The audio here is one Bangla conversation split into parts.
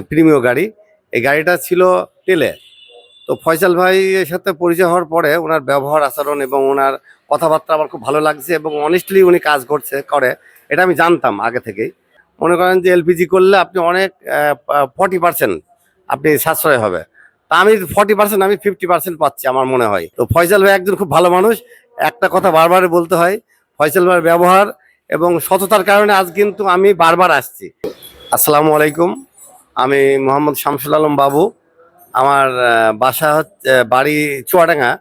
প্রিমিয় গাড়ি। এই গাড়িটা ছিল তেলে। তো ফয়সাল ভাইয়ের সাথে পরিচয় হওয়ার পরে ওনার ব্যবহার আচরণ এবং ওনার কথাবার্তা আমার খুব ভালো লাগছে এবং অনেস্টলি উনি কাজ করে এটা আমি জানতাম আগে থেকেই। মনে করেন যে এলপিজি করলে আপনি অনেক 40% আপনি সাশ্রয় হবে। তা আমি 40% আমি 50% পাচ্ছি আমার মনে হয়। তো ফয়সাল ভাই একজন খুব ভালো মানুষ। একটা কথা বারবার বলতে হয়, ফয়সাল ভাইয়ের ব্যবহার এবং সততার কারণে আজ কিন্তু আমি বারবার আসছি। আসসালামু আলাইকুম। আমি মোহাম্মদ শামসুল আলম বাবু। আমার বাসা হচ্ছে বাড়ি চুয়াডাঙ্গা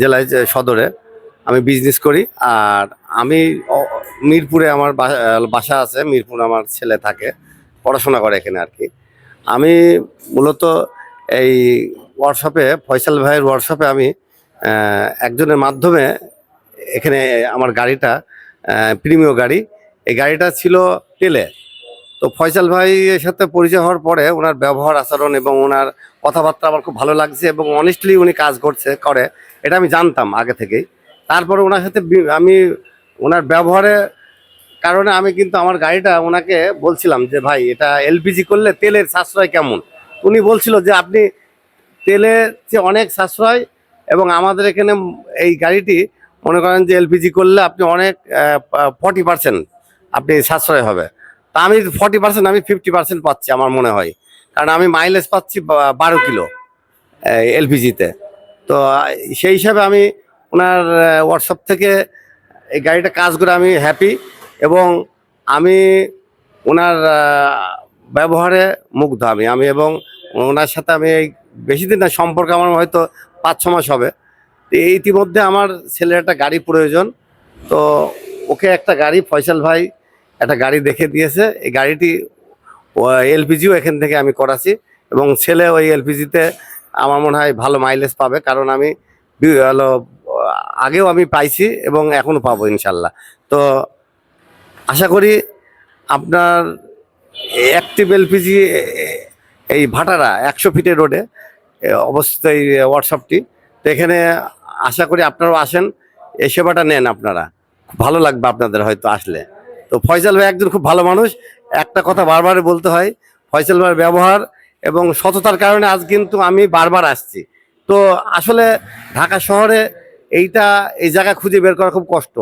জেলায় সদরে। আমি বিজনেস করি। আর আমি মিরপুরে আমার বাসা আছে। মিরপুর আমার ছেলে থাকে, পড়াশোনা করে এখানে আর কি। আমি মূলত এই ওয়ার্কশপে, ফয়সাল ভাইয়ের ওয়ার্কশপে আমি একজনের মাধ্যমে এখানে আমার গাড়িটা প্রিমিয় গাড়ি। এই গাড়িটা ছিল তেলে। তো ফয়সাল ভাইয়ের সাথে পরিচয় হওয়ার পরে ওনার ব্যবহার আচরণ এবং ওনার কথাবার্তা আমার খুব ভালো লাগছে এবং অনেস্টলি উনি কাজ করে এটা আমি জানতাম আগে থেকেই। তারপরে ওনার সাথে আমি ওনার ব্যবহারের কারণে আমি কিন্তু আমার গাড়িটা ওনাকে বলছিলাম যে ভাই এটা এলপিজি করলে তেলের সাশ্রয় কেমন। উনি বলছিল যে আপনি তেলের চেয়ে অনেক সাশ্রয় এবং আমাদের এখানে এই গাড়িটি মনে করেন যে এলপিজি করলে আপনি অনেক 40% আপনি সাশ্রয় হবে। তা আমি 40% আমি 50% পাচ্ছি আমার মনে হয়, কারণ আমি মাইলেজ পাচ্ছি 12 কিলো এলপিজিতে। তো সেই হিসাবে আমি ওনার ওয়ার্কশপ থেকে এই গাড়িটা কাজ করে আমি হ্যাপি এবং আমি ওনার ব্যবহারে মুগ্ধ। আমি এবং ওনার সাথে আমি এই বেশি দিন না সম্পর্ক, আমার হয়তো 5-6 মাস হবে। তো ইতিমধ্যে আমার ছেলের একটা গাড়ি প্রয়োজন। তো ওকে একটা গাড়ি ফয়সাল ভাই একটা গাড়ি দেখে দিয়েছে। এই গাড়িটি এলপিজিও এখান থেকে আমি করাছি এবং ছেলে ওই এলপিজিতে আমার মনে হয় ভালো মাইলেজ পাবে, কারণ আমি হলো আগেও আমি পাইছি এবং এখনো পাবো ইনশাল্লাহ। তো আশা করি আপনার অ্যাক্টিভ এলপিজি এই ভাটারা 100 ফিটের রোডে অবস্থিত এই ওয়ার্কশপটি। তো এখানে আশা করি আপনারাও আসেন, এই সেবাটা নেন, আপনারা খুব ভালো লাগবে আপনাদের হয়তো আসলে। তো ফয়সাল ভাই একজন খুব ভালো মানুষ। একটা কথা বারবার বলতে হয়, ফয়সাল ভাইয়ের ব্যবহার এবং সততার কারণে আজ কিন্তু আমি বারবার আসছি। তো আসলে ঢাকা শহরে এই জায়গা খুঁজে বের করা খুব কষ্ট।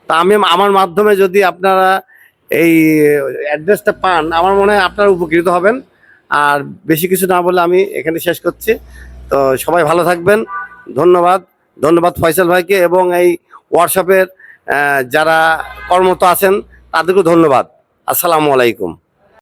তা আমি আমার মাধ্যমে যদি আপনারা এই অ্যাড্রেসটা পান, আমার মনে হয় আপনারা উপকৃত হবেন। আর বেশি কিছু না বলে আমি এখানে শেষ করছি। তো সবাই ভালো থাকবেন। ধন্যবাদ। ধন্যবাদ ফয়সাল ভাইকে এবং এই ওয়ার্কশপের যারা কর্মরত আছেন তাদেরকেও ধন্যবাদ। আসসালামু আলাইকুম।